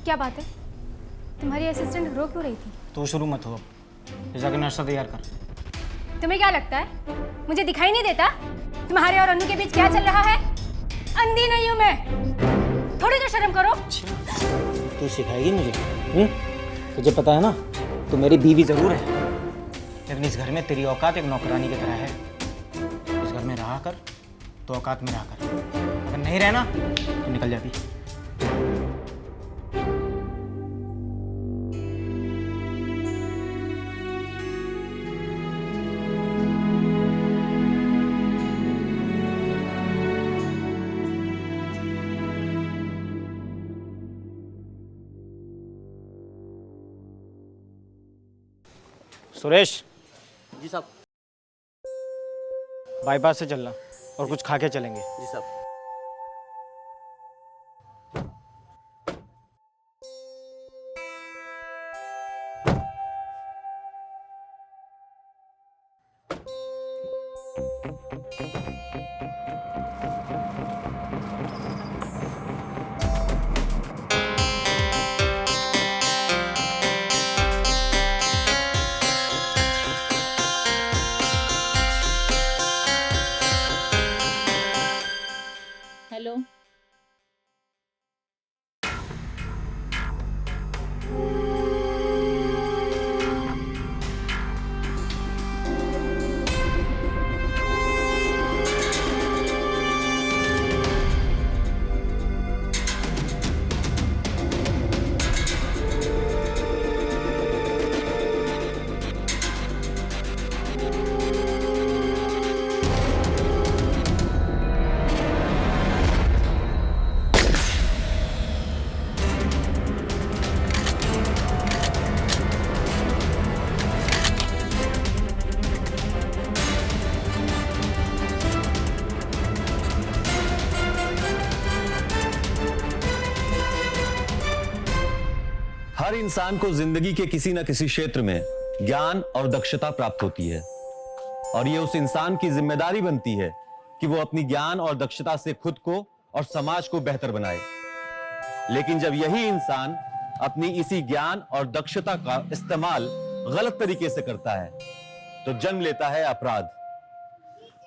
क्या बात है? तुम्हारी असिस्टेंट रो क्यों रही थी? तो शुरू मत हो, जाकर नाश्ता तैयार कर। तुम्हें क्या लगता है मुझे दिखाई नहीं देता तुम्हारे और अनु के बीच क्या चल रहा है? अंधी नहीं हूं मैं, थोड़ी तो शर्म करो। तू सिखाएगी मुझे? तुझे पता है ना, तू मेरी बीवी जरूर है, लेकिन इस घर में तेरी औकात एक नौकरानी की तरह है। इस घर में रहा कर तो औकात में रहा कर, अगर नहीं रहना तो निकल जाती। सुरेश। जी साहब। बाईपास से चलना और कुछ खा के चलेंगे। जी साहब। हेलो। हर इंसान को जिंदगी के किसी न किसी क्षेत्र में ज्ञान और दक्षता प्राप्त होती है और ये उस इंसान की जिम्मेदारी बनती है कि वो अपनी ज्ञान और दक्षता से खुद को और समाज को बेहतर बनाए। लेकिन जब यही इंसान अपनी इसी ज्ञान और दक्षता का इस्तेमाल गलत तरीके से करता है तो जन्म लेता है अपराध।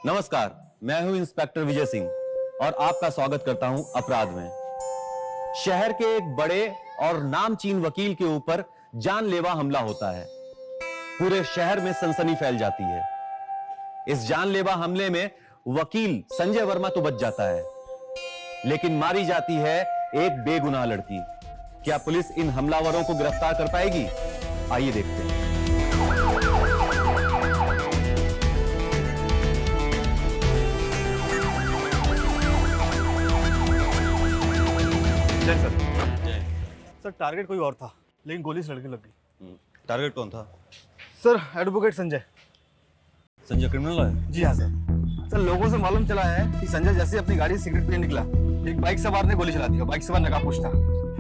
नमस्कार, मैं हूं इंस्पेक्टर विजय सिंह और आपका स्वागत करता हूं अपराध में। शहर के एक बड़े और नामचीन वकील के ऊपर जानलेवा हमला होता है। पूरे शहर में सनसनी फैल जाती है। इस जानलेवा हमले में वकील संजय वर्मा तो बच जाता है, लेकिन मारी जाती है एक बेगुनाह लड़की। क्या पुलिस इन हमलावरों को गिरफ्तार कर पाएगी? आइए देखते हैं। सर टारगेट कोई और था, लेकिन गोली से लड़के लग गई। टारगेट कौन था? Sir advocate Sanjay. Sanjay criminal है? जी हाँ सर। सर लोगों से मालूम चला है कि संजय जैसे ही अपनी गाड़ी से सिगरेट पीने निकला, एक बाइक सवार ने गोली चला दी। बाइक सवार नकाबपोश था।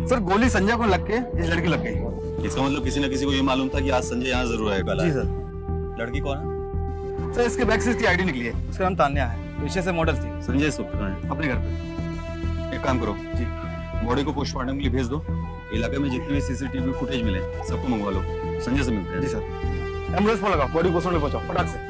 सर गोली संजय को लग के इस लड़की लग गई। इसका मतलब किसी न किसी को ये मालूम था कि आज संजय यहाँ जरूर आएगा। जी सर। लड़की कौन है? सर इसके बैक से इसकी आईडी निकली है। उसका नाम तान्या है, पेशे से मॉडल थी। संजय इस वक्त कहाँ है? अपने घर पे। एक काम करो, जी। बॉडी को पोस्टमार्टम के लिए भेज दो। इलाके में जितने भी सीसीटीवी फुटेज मिले सबको मंगवा लो। संजय से मिलते हैं। जी सर। एम्बुलेंस फोन लगाओ, बॉडी पोस्टमार्टम में पहुंचाओ फटाक से।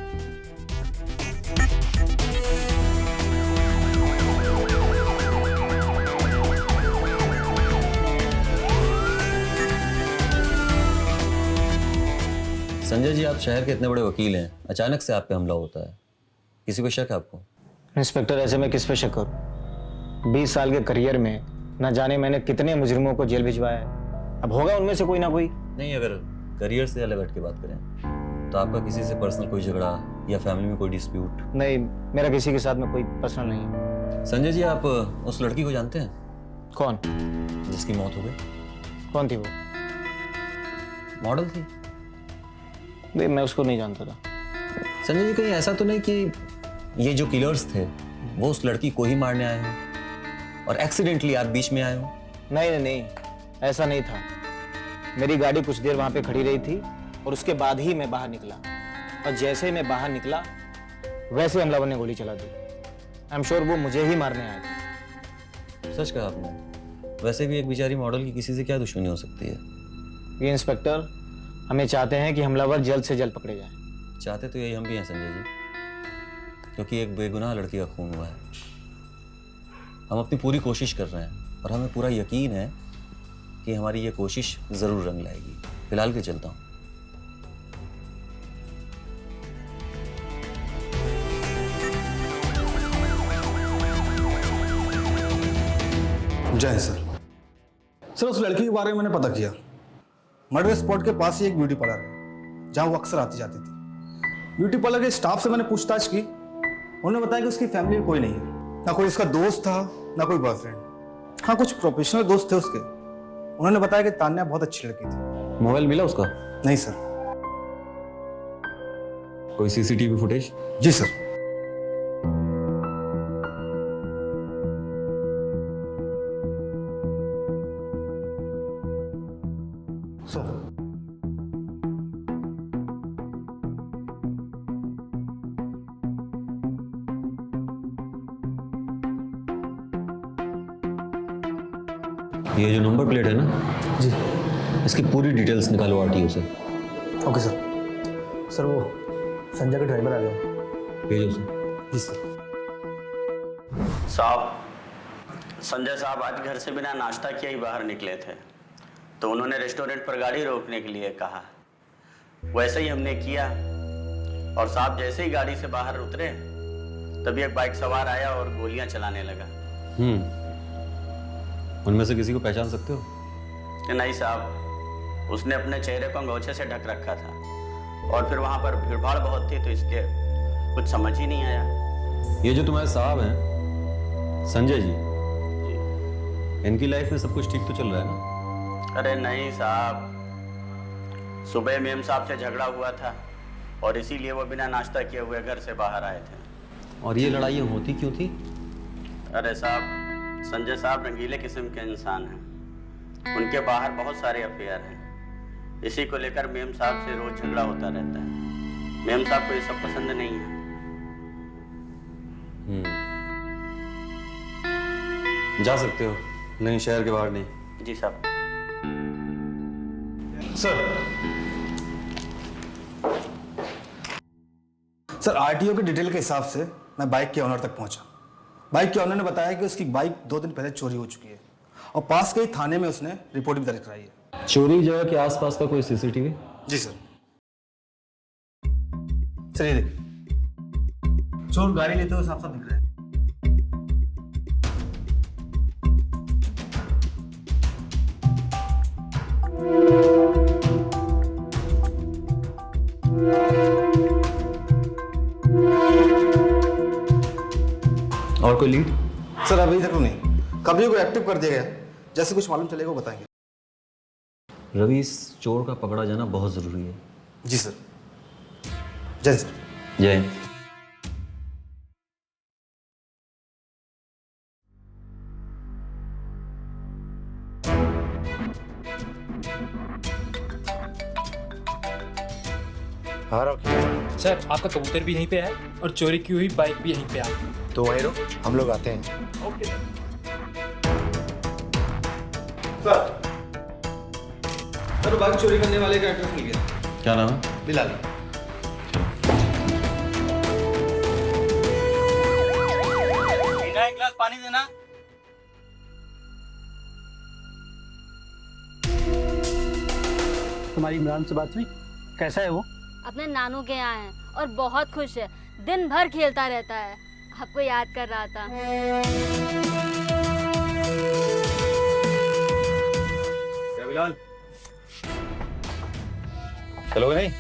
संजय जी, आप शहर के इतने बड़े वकील हैं, अचानक से आप पे हमला होता है, किसी पे शक है आपको? इंस्पेक्टर, ऐसे में किस पे शक करूं? 20 साल के करियर में न जाने मैंने कितने मुजरिमों को जेल भिजवाया है। अब होगा उनमें से कोई ना कोई। नहीं, अगर करियर से अलग हट के बात करें तो आपका किसी से पर्सनल कोई झगड़ा या फैमिली में कोई डिस्प्यूट? नहीं, मेरा किसी के साथ में कोई पर्सनल नहीं है। संजय जी, आप उस लड़की को जानते हैं? कौन? जिसकी मौत हो गई? कौन थी वो? मॉडल थी। नहीं, मैं उसको नहीं जानता था। संजय जी, कहीं ऐसा तो नहीं कि ये जो किलर्स थे वो उस लड़की को ही मारने आए हैं और एक्सीडेंटली आप बीच में आए हो? नहीं नहीं नहीं, ऐसा नहीं था। मेरी गाड़ी कुछ देर वहां पे खड़ी रही थी और उसके बाद ही मैं बाहर निकला, और जैसे ही मैं बाहर निकला वैसे हमलावर ने गोली चला दी। आई एम श्योर वो मुझे ही मारने आया था। सच कहा आपने? वैसे भी एक बेचारी मॉडल की किसी से क्या दुश्मनी हो सकती है? ये इंस्पेक्टर, हमें चाहते हैं कि हमलावर जल्द से जल्द पकड़े जाएं। चाहते तो यही हम भी हैं संजय जी, क्योंकि एक बेगुनाह लड़की का खून हुआ है। हम अपनी पूरी कोशिश कर रहे हैं और हमें पूरा यकीन है कि हमारी ये कोशिश जरूर रंग लाएगी। फिलहाल के चलता हूँ। जय सर। सर उस लड़की के बारे में मैंने पता किया। मर्डर स्पॉट के पास ही एक ब्यूटी पार्लर है जहाँ वो अक्सर आती जाती थी। ब्यूटी पार्लर के स्टाफ से मैंने पूछताछ की। उन्होंने बताया कि उसकी फैमिली में कोई नहीं है, ना कोई उसका दोस्त था ना कोई बॉयफ्रेंड। हाँ, कुछ प्रोफेशनल दोस्त थे उसके। उन्होंने बताया कि तान्या बहुत अच्छी लड़की थी। मोबाइल मिला उसका? नहीं सर। कोई सीसीटीवी फुटेज? जी सर। ये जो नंबर प्लेट है ना जी। इसकी पूरी डिटेल्स निकालो आरटीओ से। Okay sir. सर वो संजय का ड्राइवर आ गया। भेजो उसे। जी सर। साहब, संजय साहब आज घर से बिना नाश्ता किए ही बाहर निकले थे, तो उन्होंने रेस्टोरेंट पर गाड़ी रोकने के लिए कहा। वैसे ही हमने किया और साहब जैसे ही गाड़ी से बाहर उतरे तभी एक बाइक सवार आया और गोलियां चलाने लगा। उनमें से किसी को पहचान सकते हो? नहीं साहब, उसने अपने चेहरे को अंगोछे से ढक रखा था और फिर वहां पर भीड़भाड़ बहुत थी तो इसलिए कुछ समझ ही नहीं आया। ये जो तुम्हारे साहब हैं संजय जी, इनकी लाइफ में सब कुछ ठीक तो चल रहा है ना? अरे नहीं साहब, सुबह मेम साहब से झगड़ा हुआ था और इसीलिए वो बिना नाश्ता किए हुए घर से बाहर आए थे। और ये लड़ाइयाँ होती क्यों थी? अरे साहब, संजय साहब रंगीले किस्म के इंसान हैं। उनके बाहर बहुत सारे अफेयर हैं। इसी को लेकर मेम साहब से रोज झगड़ा होता रहता है। मेम साहब को ये सब पसंद नहीं है। जा सकते हो, लेकिन शहर के बाहर नहीं। जी साहब। सर आरटीओ के डिटेल के हिसाब से मैं बाइक के ऑनर तक पहुंचा। बाइक के ऑनर ने बताया कि उसकी बाइक 2 दिन पहले चोरी हो चुकी है और पास के ही थाने में उसने रिपोर्ट भी दर्ज कराई है। चोरी जगह के आसपास का कोई सीसीटीवी? जी सर। चलिए देखिए, चोर गाड़ी लेते हुए साफ साफ दिख रहा है। और कोई लीड? सर अभी तक तो नहीं। कभी को एक्टिव कर दिया गया, जैसे कुछ मालूम चलेगा वो बताएंगे। रवि, इस चोर का पकड़ा जाना बहुत जरूरी है। जी सर। जय सर। जय हिंद। सर आपका कबूतर भी यहीं पे है और चोरी की हुई बाइक भी यहीं पे है। तो वहीं रहो, हम लोग आते हैं। सर बाइक चोरी करने वाले का एड्रेस मिल गया। क्या नाम है? बिलाल। एक गिलास पानी देना। तुम्हारी इमरान से बात हुई? कैसा है वो? अपने नानू के यहाँ है और बहुत खुश है। दिन भर खेलता रहता है। आपको याद कर रहा था। क्या बिलाल, चलोगे नहीं?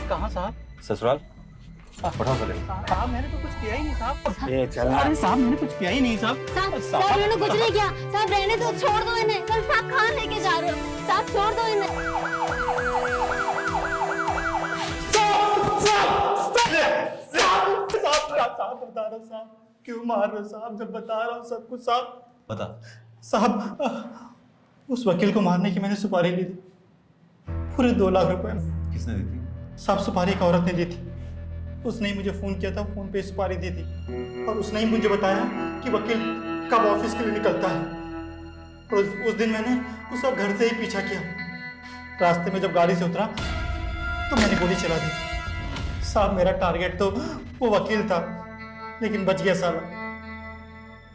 कहाँ साहब? ससुराल। पठाओ चले। साहब मैंने तो कुछ किया ही नहीं साहब। ये चलना। अरे साहब मैंने कुछ किया ही नहीं साहब। साहब मैंने कुछ नहीं किया। साहब रहने दो, छोड़ दो इन्हें। कल साहब कहाँ लेके जा रहे हो? साहब छोड़ दो इन्हें। साहब बता रहा हूँ साहब, क्यों मार रहे हो साहब? जब बता रहा हूँ सब कुछ साहब। बता। साहब उस वकील को मारने की मैंने सुपारी ली थी, पूरे 2 लाख रुपए। किसने दी थी? साहब सुपारी एक औरत ने दी थी। उसने ही मुझे फोन किया था, फोन पे सुपारी दी थी और उसने ही मुझे बताया कि वकील कब ऑफिस के लिए निकलता है। और उस दिन मैंने उस वक्त घर से ही पीछा किया। रास्ते में जब गाड़ी से उतरा तो मैंने गोली चला दी। साहब मेरा टारगेट तो वो वकील था, लेकिन बच गया साला।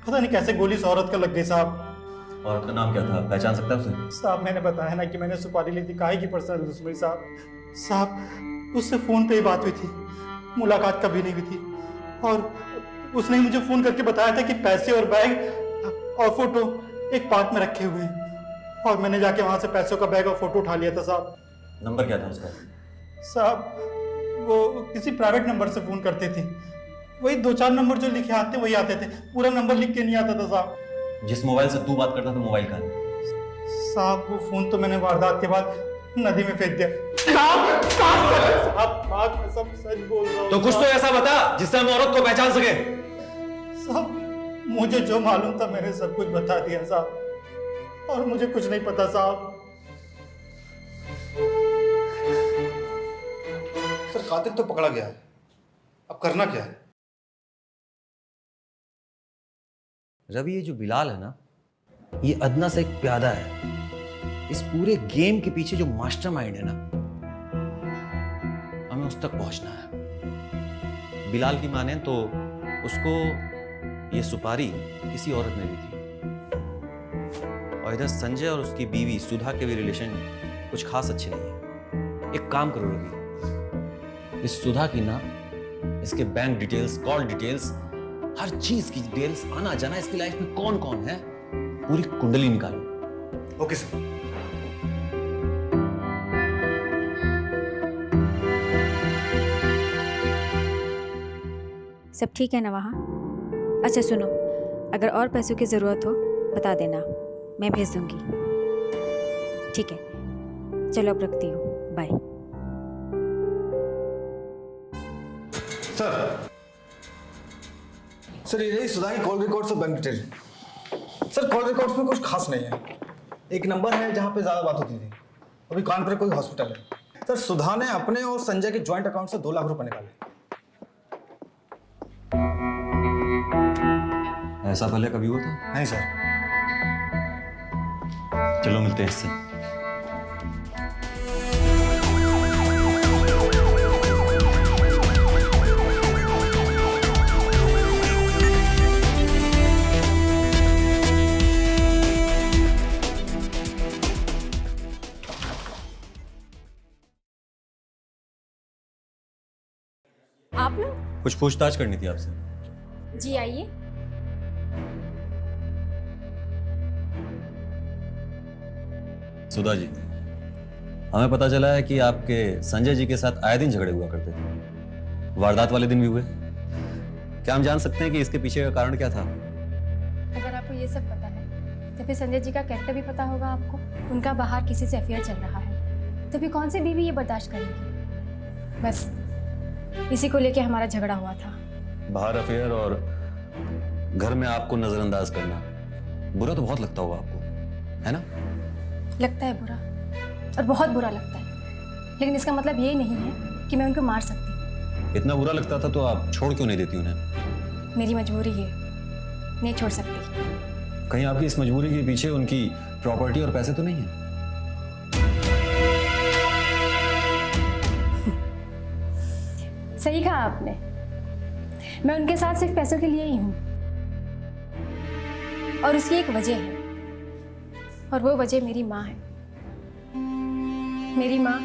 पता नहीं कैसे गोली उस औरत का लग गई साहब। औरत का नाम क्या था, पहचान सकता है उसे? साहब मैंने बताया ना कि मैंने सुपारी ली थी, काहे की पर्सनल दुश्मनी साहब उससे फ़ोन पे ही बात हुई थी, मुलाकात कभी नहीं हुई थी। और उसने मुझे फ़ोन करके बताया था कि पैसे और बैग और फोटो एक पार्क में रखे हुए हैं, और मैंने जाके वहाँ से पैसों का बैग और फोटो उठा लिया था साहब। नंबर क्या था उसका? साहब वो किसी प्राइवेट नंबर से फ़ोन करते थे, वही 2-4 नंबर जो लिखे आते वही आते थे, पूरा नंबर लिख के नहीं आता था साहब। जिस मोबाइल से तू बात करता था मोबाइल का? साहब वो फ़ोन तो मैंने वारदात के बाद नदी में फेंक दिया। साहब मैं सब सच बोल रहा हूँ। तो कुछ तो ऐसा बता जिससे हम औरत को पहचान सके। साहब मुझे जो मालूम था मैंने सब कुछ बता दिया साहब, और मुझे कुछ नहीं पता साहब। सर कातिल तो पकड़ा गया है, अब करना क्या है? रवि, ये जो बिलाल है ना, ये अदना से एक प्यादा है। इस पूरे गेम के पीछे जो मास्टरमाइंड है ना, हमें उस तक पहुंचना है। बिलाल की माने तो उसको ये सुपारी किसी औरत ने दी थी, और इधर संजय और उसकी बीवी सुधा के भी रिलेशन कुछ खास अच्छे नहीं है। एक काम करो रवि, इस सुधा की ना, इसके बैंक डिटेल्स, कॉल डिटेल्स, हर चीज की डिटेल्स, आना जाना, इसकी लाइफ में कौन कौन है, पूरी कुंडली निकालो। Okay sir. सब ठीक है ना वहाँ? अच्छा सुनो, अगर और पैसों की ज़रूरत हो बता देना, मैं भेज दूँगी। ठीक है, चलो अब रखती हूँ, बाय। सर ये रही सुधा की कॉल रिकॉर्ड्स और bank detail. Sir call records में कुछ खास नहीं है। एक नंबर है जहाँ पे ज़्यादा बात होती थी, अभी कानपुर कोई हॉस्पिटल है। सर सुधा ने अपने और संजय के ज्वाइंट अकाउंट से 2 लाख रुपए निकाले। ऐसा पहले कभी हुआ था? नहीं सर। चलो मिलते हैं इससे। आप लोग? कुछ पूछताछ करनी थी आपसे। जी आइए। सुधा जी, हमें पता चला है कि आपके संजय जी के साथ आए दिन झगड़े हुआ करते थे, वारदात वाले दिन भी हुए। क्या हम जान सकते हैं कि इसके पीछे का कारण क्या था? अगर आपको ये सब पता है तो फिर संजय जी का कैरेक्टर भी पता होगा आपको। उनका बाहर किसी से अफेयर चल रहा है, तो फिर कौन सी बीवी ये बर्दाश्त करेगी? बस इसी को लेके हमारा झगड़ा हुआ था। बाहर अफेयर और घर में आपको नजरअंदाज करना बुरा तो बहुत लगता होगा आपको, है ना? लगता है बुरा, और बहुत बुरा लगता है, लेकिन इसका मतलब ये नहीं है कि मैं उनको मार सकती। इतना बुरा लगता था तो आप छोड़ क्यों नहीं देती उन्हें? मेरी मजबूरी है, नहीं छोड़ सकती। कहीं आपकी इस मजबूरी के पीछे उनकी प्रॉपर्टी और पैसे तो नहीं है? सही कहा आपने, मैं उनके साथ सिर्फ पैसों के लिए ही हूँ, और उसकी एक वजह है, और वो वजह मेरी माँ है। मेरी माँ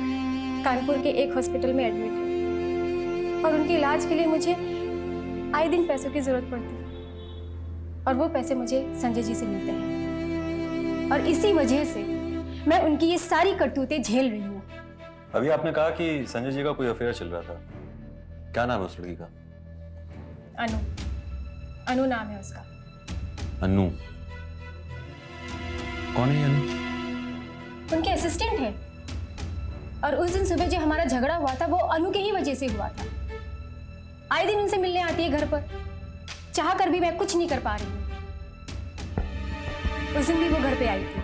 कानपुर के एक हॉस्पिटल में एडमिट है, और उनके इलाज के लिए मुझे आए दिन पैसों की ज़रूरत पड़ती है, और वो पैसे मुझे संजय जी से मिलते हैं, और इसी वजह से मैं उनकी ये सारी करतूतें झेल रही हूँ। अभी आपने कहा कि संजय जी का कोई अफेयर चल रहा था, क्या नाम है उस लड़की का? अनु, अनु नाम है उसका। अन्नू? कौन है ये अन्नू? उनके असिस्टेंट है, और उस दिन सुबह जो हमारा झगड़ा हुआ था वो अनु के ही वजह से हुआ था। आए दिन उनसे मिलने आती है घर पर, चाह कर भी मैं कुछ नहीं कर पा रही हूँ। उस दिन भी वो घर पे आई थी,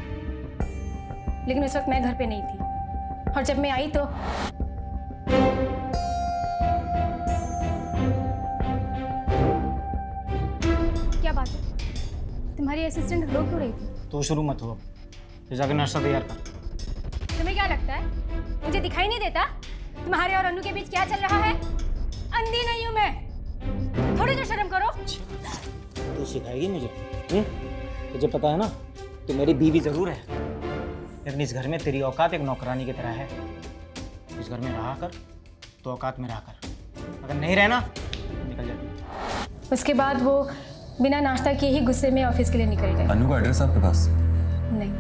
लेकिन उस वक्त मैं घर पे नहीं थी, और जब मैं आई तो क्या बात है, तुम्हारी असिस्टेंट रो क्यों रही थी? तू शुरू मत हो अब, जाकर नाश्ता तैयार कर। तुम्हें क्या लगता है मुझे दिखाई नहीं देता तुम्हारे और अनु के बीच क्या चल रहा है? अंधी नहीं हूं मैं, थोड़ी तो शर्म करो। तू सिखाएगी मुझे? तुझे पता है ना, तू मेरी बीवी जरूर है, लेकिन इस घर में तेरी औकात एक नौकरानी की तरह है। इस घर में रहा कर तो औकात में रहा कर, अगर नहीं रहना तो निकल जा। उसके बाद वो बिना नाश्ता किए ही गुस्से में ऑफिस के लिए निकल गए। अनु का एड्रेस आपके पास? नहीं।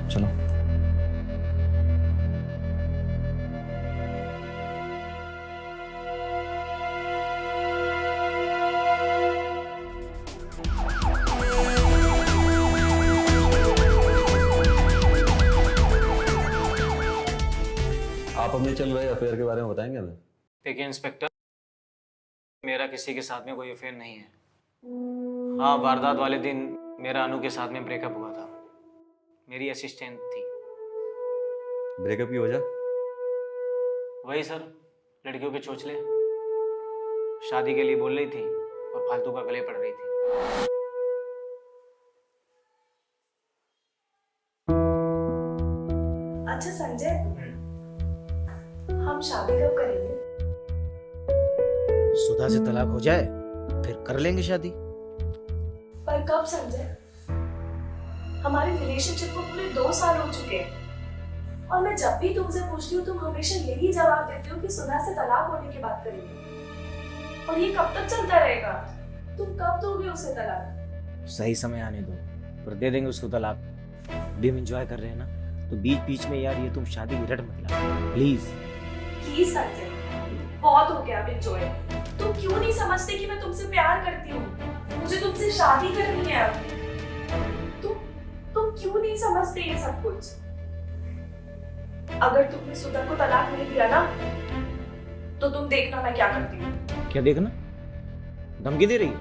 चलो। आप अपने चल रहे अफेयर के बारे में बताएंगे हमें? देखिए इंस्पेक्टर, मेरा किसी के साथ में कोई अफेयर नहीं है। हाँ, वारदात वाले दिन मेरा अनु के साथ में ब्रेकअप हुआ था। मेरी असिस्टेंट थी। ब्रेकअप की वजह? वही सर, लड़कियों के चोचले। शादी के लिए बोल रही थी और फालतू का गले पड़ रही थी। अच्छा संजय, हम शादी कब करेंगे? सुधा से तलाक हो जाए फिर कर लेंगे शादी। पर कब संजय? हमारे रिलेशनशिप को पूरे 2 साल हो चुके हैं और मैं जब भी तुमसे पूछती हूँ तुम हमेशा यही जवाब देते हो कि सुधा से तलाक होने की बात करेंगे। और ये कब तक चलता रहेगा? तुम कब दोगे उसे तलाक? सही समय आने दो, पर दे देंगे उसको तलाक। अभी हम एंजॉय कर रहे हैं ना, तो बीच बीच में यार ये तुम शादी की रट मत लाओ प्लीज। प्लीज संजय, बहुत हो गया अब एंजॉय। तुम क्यों नहीं समझते कि मैं तुमसे प्यार करती हूँ, मुझे तुमसे शादी करनी है अब। तुम क्यों नहीं समझते ये सब कुछ? अगर तुमने सुधा को तलाक नहीं दिया ना, तो तुम देखना मैं क्या करती हूँ। क्या देखना? धमकी दे रही है?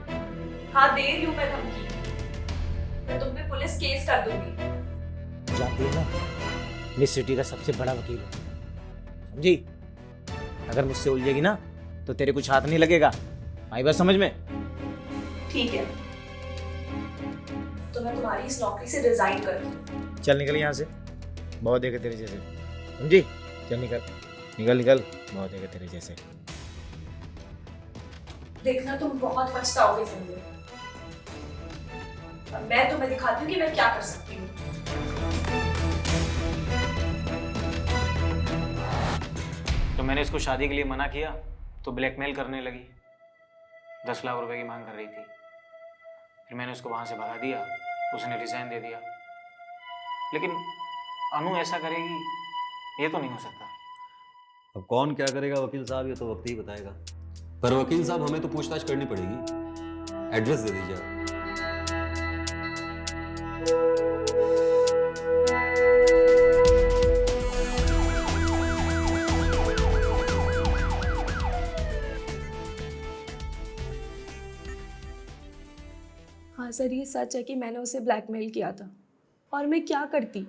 हाँ, दे रही हूँ मैं धमकी। मैं तुम पे पुलिस केस कर दूंगी। जानती है ना, मिस सिटी का सबसे बड़ा वकील है, समझी? अगर मुझसे उलझेगी ना तो तेरे कुछ हाथ नहीं लगेगा। आई बात समझ में? ठीक है, तो मैं तुम्हारी इस नौकरी से रिजाइन करती हूँ। चल निकल यहाँ से, बहुत देखे तेरे जैसे, समझी? चल निकल निकल निकल, बहुत देखे तेरे जैसे। देखना तुम बहुत पछताओगे संजय। और मैं तुम्हें दिखाती हूँ कि मैं क्या कर सकती हूँ। तो मैंने इसको शादी के लिए मना किया तो ब्लैकमेल करने लगी, 10 लाख रुपए की मांग कर रही थी। फिर मैंने उसको वहां से भगा दिया, उसने रिजाइन दे दिया। लेकिन अनु ऐसा करेगी ये तो नहीं हो सकता। अब कौन क्या करेगा वकील साहब, ये तो वक्त ही बताएगा। पर वकील साहब हमें तो पूछताछ करनी पड़ेगी। एड्रेस दे दीजिए आप। हाँ सर, ये सच है कि मैंने उसे ब्लैकमेल किया था। और मैं क्या करती?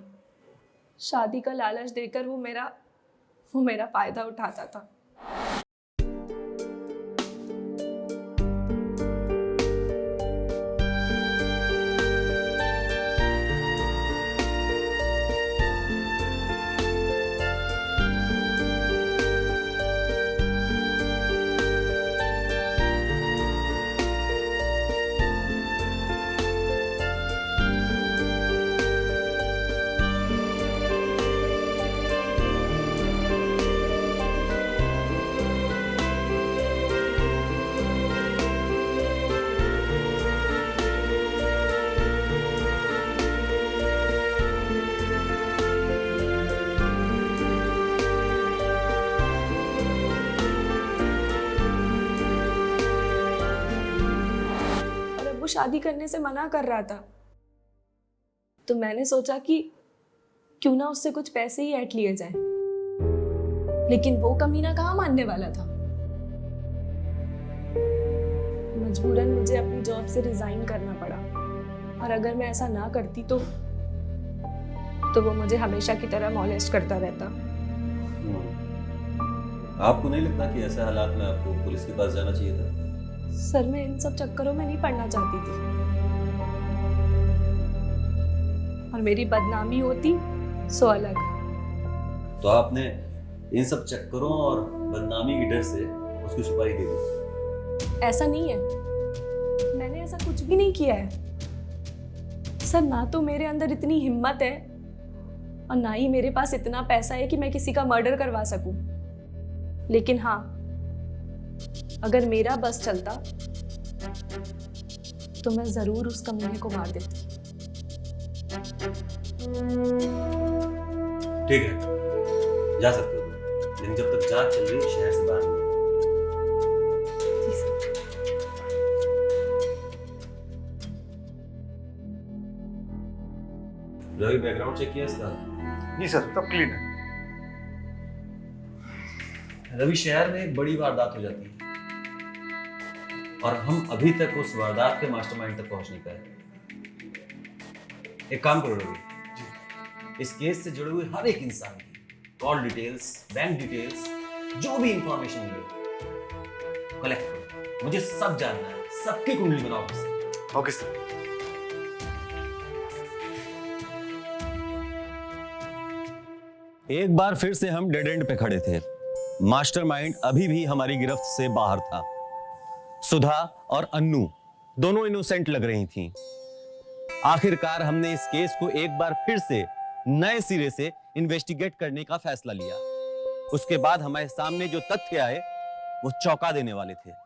शादी का लालच देकर वो मेरा फायदा उठाता था। वो शादी करने से मना कर रहा था, तो मैंने सोचा कि क्यों ना उससे कुछ पैसे ही ऐंठ लिए जाएं। लेकिन वो कमीना कहाँ मानने वाला था। मजबूरन मुझे अपनी जॉब से रिजाइन करना पड़ा। और अगर मैं ऐसा ना करती तो वो मुझे हमेशा की तरह मॉलेस्ट करता रहता। आपको नहीं लगता कि ऐसे हालात में आपको पुलिस के पास जाना चाहिए था? सर, मैं इन सब चक्करों में नहीं पड़ना चाहती थी। और मेरी बदनामी होती सो अलग। तो आपने इन सब चक्करों और बदनामी के डर से उसको सुपारी दे दी? ऐसा नहीं है, मैंने ऐसा कुछ भी नहीं किया है सर। ना तो मेरे अंदर इतनी हिम्मत है और ना ही मेरे पास इतना पैसा है कि मैं किसी का मर्डर करवा सकूं। लेकिन हाँ, अगर मेरा बस चलता तो मैं जरूर उस कमीने को मार देती। ठीक है, जा सकते हो, लेकिन जब तक जांच चल रही है शहर से बाहर नहीं। जी सर। रवि, बैकग्राउंड चेक किया इसका? जी सर, सब क्लीन है। रवि, शहर में एक बड़ी वारदात हो जाती है और हम अभी तक उस वारदात के मास्टरमाइंड तक पहुंच नहीं पाए। एक काम करो रवि, इस केस से जुड़े हुए हर एक इंसान की कॉल डिटेल्स, बैंक डिटेल्स, जो भी इंफॉर्मेशन मिले कलेक्ट करो। मुझे सब जानना है, सबकी कुंडली बनाओ इससे। Okay sir. एक बार फिर से हम डेड एंड पे खड़े थे। मास्टरमाइंड अभी भी हमारी गिरफ्त से बाहर था। सुधा और अन्नू दोनों इनोसेंट लग रही थीं। आखिरकार हमने इस केस को एक बार फिर से नए सिरे से इन्वेस्टिगेट करने का फैसला लिया। उसके बाद हमारे सामने जो तथ्य आए वो चौंका देने वाले थे।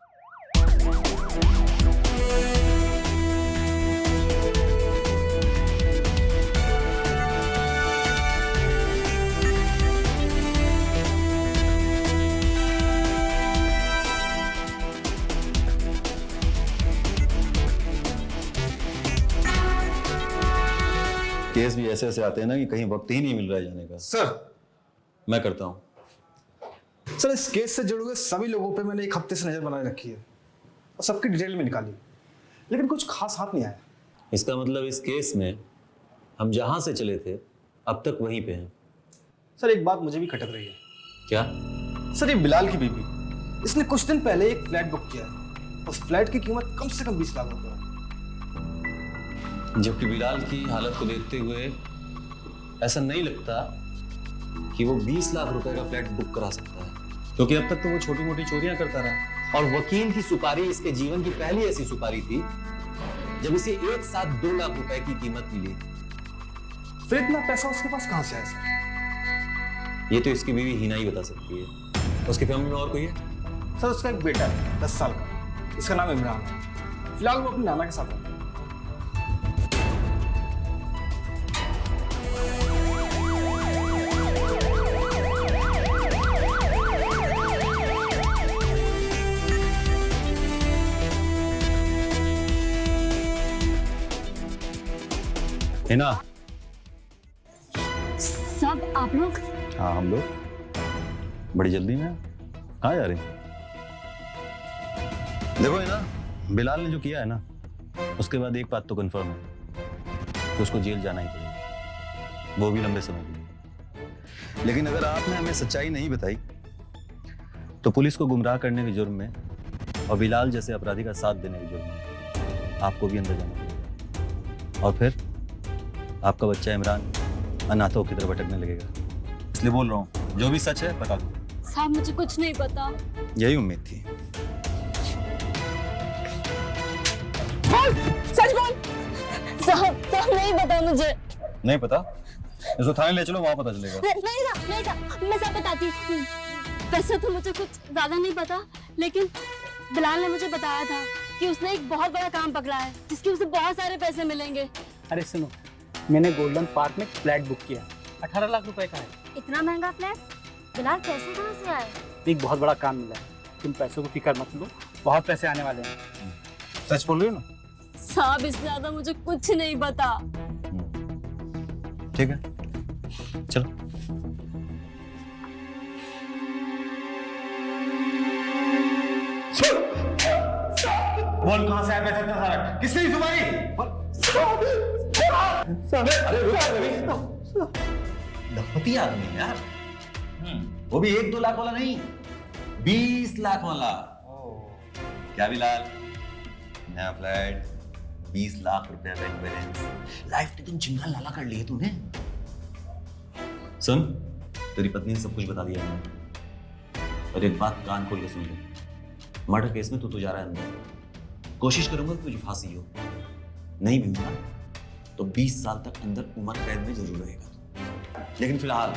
केस भी ऐसे ऐसे आते हैं ना कि कहीं वक्त ही नहीं मिल रहा है जाने का। सर, मैं करता हूं। सर इस केस से जुड़े हुए सभी लोगों पे मैंने एक हफ्ते से नजर बनाए रखी है और सबकी डिटेल में निकाली, लेकिन कुछ खास हाथ नहीं आया। इसका मतलब इस केस में हम जहां से चले थे अब तक वहीं पे हैं। सर एक बात मुझे भी खटक रही है। क्या? सर ये बिलाल की बीबी, इसने कुछ दिन पहले एक फ्लैट बुक किया है। उस फ्लैट की कीमत कम से कम 20 लाख रुपए है। जबकि बिलाल की हालत को देखते हुए ऐसा नहीं लगता कि वो 20 लाख रुपए का फ्लैट बुक करा सकता है, क्योंकि अब तक तो वो छोटी मोटी चोरियां करता रहा और वकील की सुपारी इसके जीवन की पहली ऐसी सुपारी थी जब इसे एक साथ 2 लाख रुपए की कीमत मिली। फिर इतना पैसा उसके पास कहां से आया सर? ये तो इसकी बीवी हिना ही बता सकती है। उसकी फैमिली में और कोई है? सर उसका एक बेटा है 10 साल का, इसका नाम इमरान है। फिलहाल वो अपनी नाना के साथ रहता है। हिना। सब आप लोग? हाँ हम लोग बड़ी जल्दी में कहाँ जा रहे हैं? देखो हिना, बिलाल ने जो किया है ना, उसके बाद एक बात तो कंफर्म है कि उसको जेल जाना ही पड़ेगा, वो भी लंबे समय के लिए। लेकिन अगर आपने हमें सच्चाई नहीं बताई तो पुलिस को गुमराह करने के जुर्म में और बिलाल जैसे अपराधी का साथ देने के जुर्म में आपको भी अंदर जाना पड़ेगा, और फिर आपका बच्चा इमरान अनाथों की तरफ भटकने लगेगा। इसलिए बोल रहा हूँ, जो भी सच है बता दो। साहब मुझे कुछ नहीं पता। यही उम्मीद थी। बोल, सच बोल। साहब नहीं पता मुझे। नहीं पता? इसको थाने ले चलो, वहां पता चलेगा। नहीं साहब, मैं सब बताती हूँ। वैसे तो मुझे कुछ ज्यादा नहीं पता, लेकिन बिलाल ने मुझे बताया था कि उसने एक बहुत बड़ा काम पकड़ा है जिसके उसे बहुत सारे पैसे मिलेंगे। अरे सुनो, मैंने गोल्डन पार्क में फ्लैट बुक किया, 18 लाख रुपए का है। इतना महंगा फ्लैट? बिलाल पैसे कहाँ से आए? एक बहुत बड़ा काम मिला है, तुम पैसों को फिक्र मत लो, बहुत पैसे आने वाले हैं। सच बोल रही हो ना? साहब इससे ज्यादा मुझे कुछ नहीं पता। ठीक है, चलो। बोल कहां से आया पैसा इतना सारा? किसने दी सुपारी? अरे रुक रवि, लखपति आदमी है यार। वो भी 1-2 लाख वाला नहीं, 20 लाख वाला। क्या बिलाल, नया फ्लैट, 20 लाख रुपया बैंक बैलेंस, लाइफ टाइम जिंगल लाला कर लिए तूने। सुन, तेरी पत्नी ने सब कुछ बता दिया है, और एक बात कान खोल के सुन ले, मर्डर केस में तू जा रहा है अंदर। कोशिश करूंगा कि तुझे फांसी हो, नहीं भी हुआ तो 20 साल तक अंदर उम्र कैद में जरूर रहेगा। लेकिन फिलहाल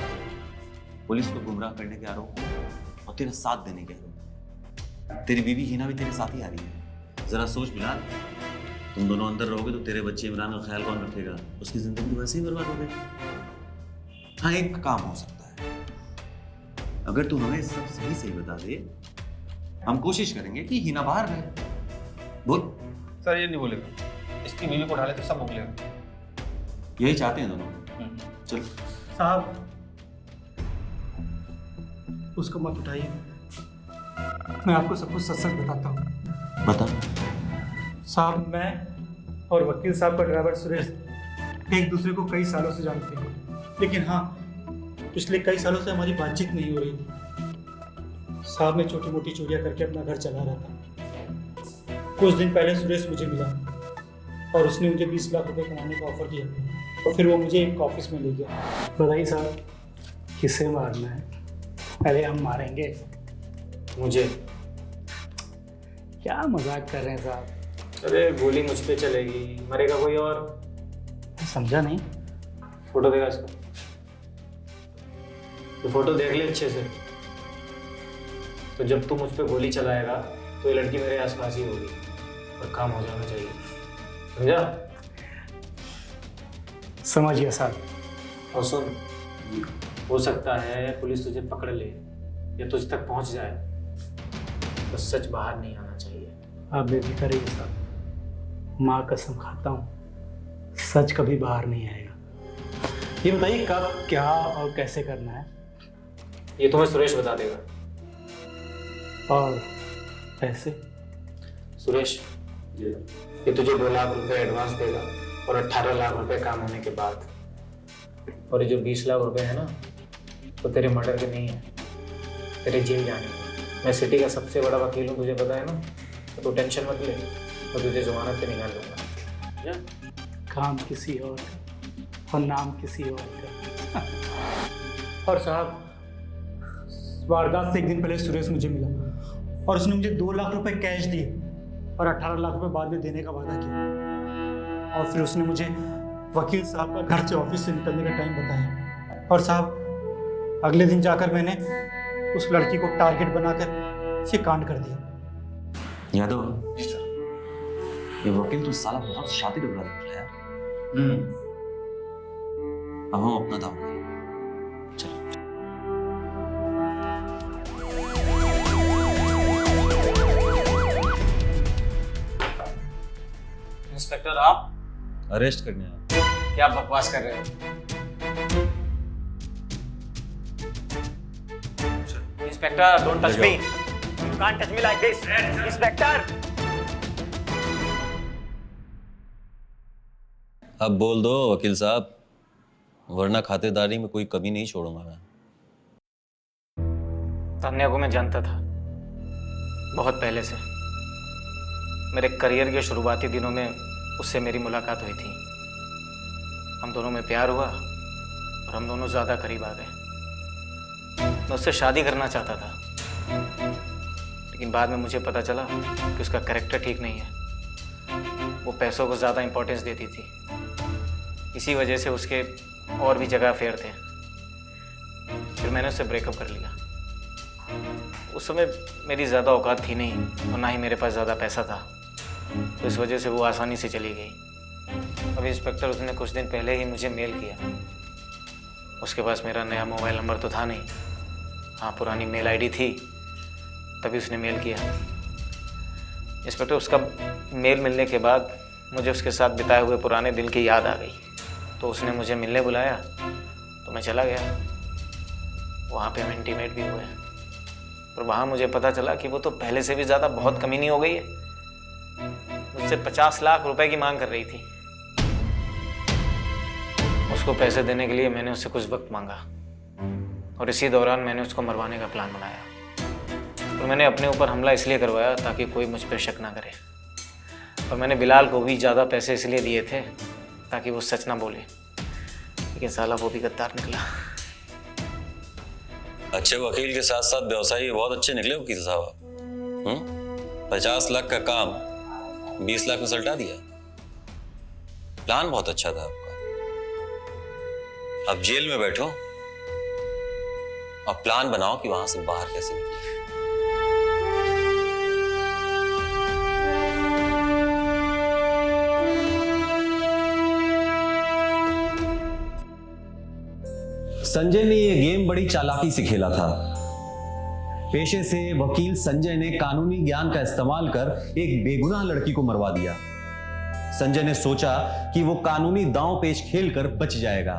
पुलिस को गुमराह करने के आरोप और तेरा साथ देने के आरोप, तेरी बीवी हिना भी तेरे साथ ही आ रही है। जरा सोच बिलाल, तुम दोनों अंदर रहोगे तो तेरे बच्चे इमरान का ख्याल कौन रखेगा? उसकी जिंदगी वैसे ही बर्बाद हो गई। हाँ, एक काम हो सकता है, अगर तू हमें सब सही सही बता दे, हम कोशिश करेंगे कि हिना बाहर रहे। बोल। सर ये नहीं बोलेगा, इसकी बीवी को उठा ले तो सब बोलेगा। यही चाहते हैं दोनों। चल साहब उसको मत उठाइए, मैं आपको सब कुछ सच सच बताता हूँ। बता। साहब, मैं और वकील साहब का ड्राइवर सुरेश एक दूसरे को कई सालों से जानते हैं, लेकिन हाँ, पिछले कई सालों से हमारी बातचीत नहीं हो रही थी। साहब, मैं छोटी मोटी चोरियां करके अपना घर चला रहा था। कुछ दिन पहले सुरेश मुझे मिला और उसने मुझे 20 लाख रुपए कमाने का ऑफर किया, और फिर वो मुझे एक ऑफिस में ले गया। बताइए साहब, किसे मारना है? अरे हम मारेंगे। मुझे? क्या मजाक कर रहे हैं साहब? अरे गोली मुझ पे चलेगी, मरेगा कोई और। समझा नहीं। फोटो देगा इसको, तो फोटो देख ले अच्छे से। तो जब तू मुझ पे गोली चलाएगा तो ये लड़की मेरे आसपास ही होगी, और काम हो जाना चाहिए, समझा? समझ गया साहब। और सुन, हो सकता है पुलिस तुझे पकड़ ले या तुझ तक पहुंच जाए, तो सच बाहर नहीं आना चाहिए। आप बेफिक्र रहिए साहब, माँ कसम खाता हूँ सच कभी बाहर नहीं आएगा। ये बताइए कब, क्या और कैसे करना है? ये तुम्हें सुरेश बता देगा। और पैसे? सुरेश ये तुझे 2 लाख रुपए एडवांस देगा, और 18 लाख रुपए काम होने के बाद। और ये जो 20 लाख रुपए है ना, तो तेरे मर्डर के नहीं है, तेरे जेल जाने के। मैं सिटी का सबसे बड़ा वकील हूँ, तुझे पता है ना, तो तू टेंशन मत ले, और तुझे जमानत पे निकाल दूंगा। काम किसी और का और नाम किसी और का। और साहब, वारदात से एक दिन पहले सुरेश मुझे मिला और उसने मुझे 2 लाख रुपए कैश दिए और 18 लाख रुपए बाद में देने का वादा किया। और फिर उसने मुझे वकील साहब का घर से ऑफिस से निकलने का टाइम बताया। और साहब, अगले दिन जाकर मैंने उस लड़की को टारगेट बनाकर ये कांड कर दिया। यादव। जी सर। ये वकील तो साला बहुत शातिर लग रहा है यार। अब हम अपना दाव करें। चल। इंस्पेक्टर, आप अरेस्ट करने आया। क्या बकवास कर रहे हो? Inspector, don't touch me. You can't touch me like this. Inspector. अब बोल दो वकील साहब, वरना खातिरदारी में कोई कमी नहीं छोड़ूंगा मैं। तान्या को मैं जानता था बहुत पहले से। मेरे करियर के शुरुआती दिनों में उससे मेरी मुलाकात हुई थी। हम दोनों में प्यार हुआ और हम दोनों ज़्यादा करीब आ गए। मैं उससे शादी करना चाहता था, लेकिन बाद में मुझे पता चला कि उसका कैरेक्टर ठीक नहीं है। वो पैसों को ज़्यादा इंपॉर्टेंस देती थी, इसी वजह से उसके और भी जगह अफेयर थे। फिर मैंने उससे ब्रेकअप कर लिया। उस समय मेरी ज़्यादा औकात थी नहीं और ना ही मेरे पास ज़्यादा पैसा था, तो इस वजह से वो आसानी से चली गई। अब इंस्पेक्टर, उसने कुछ दिन पहले ही मुझे मेल किया। उसके पास मेरा नया मोबाइल नंबर तो था नहीं, हाँ पुरानी मेल आईडी थी, तभी उसने मेल किया। इंस्पेक्टर, उसका मेल मिलने के बाद मुझे उसके साथ बिताए हुए पुराने दिन की याद आ गई, तो उसने मुझे मिलने बुलाया तो मैं चला गया। वहाँ पे हम इंटीमेट भी हुए, और वहाँ मुझे पता चला कि वो तो पहले से भी ज़्यादा बहुत कमीनी हो गई है। मुझसे 50 लाख रुपए की मांग कर रही थी। उसको पैसे देने के लिए मैंने उससे कुछ वक्त मांगा, और इसी दौरान मैंने उसको मरवाने का प्लान बनाया। और मैंने अपने ऊपर हमला इसलिए करवाया ताकि कोई मुझ पर शक ना करे। और मैंने बिलाल को भी ज़्यादा पैसे इसलिए दिए थे ताकि वो सच ना बोले, लेकिन साला वो भी गद्दार निकला। अच्छे वकील के साथ साथ व्यवसायी बहुत अच्छे निकले वकील साहब। 50 लाख का काम 20 लाख में सलटा दिया। प्लान बहुत अच्छा था आपका। अब जेल में बैठो और प्लान बनाओ कि वहां से बाहर कैसे निकले। संजय ने यह गेम बड़ी चालाकी से खेला था। पेशे से वकील संजय ने कानूनी ज्ञान का इस्तेमाल कर एक बेगुनाह लड़की को मरवा दिया। संजय ने सोचा कि वो कानूनी दांव पेच खेलकर बच जाएगा,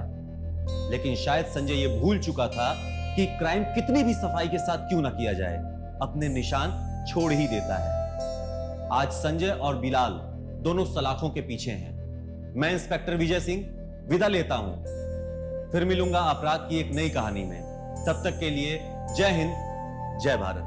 लेकिन शायद संजय ये भूल चुका था कि क्राइम कितनी भी सफाई के साथ क्यों ना किया जाए, अपने निशान छोड़ ही देता है। आज संजय और बिलाल दोनों सलाखों के पीछे हैं। मैं इंस्पेक्टर विजय सिंह विदा लेता हूं। फिर मिलूंगा अपराध की एक नई कहानी में। तब तक के लिए जय हिंद, जय भारत।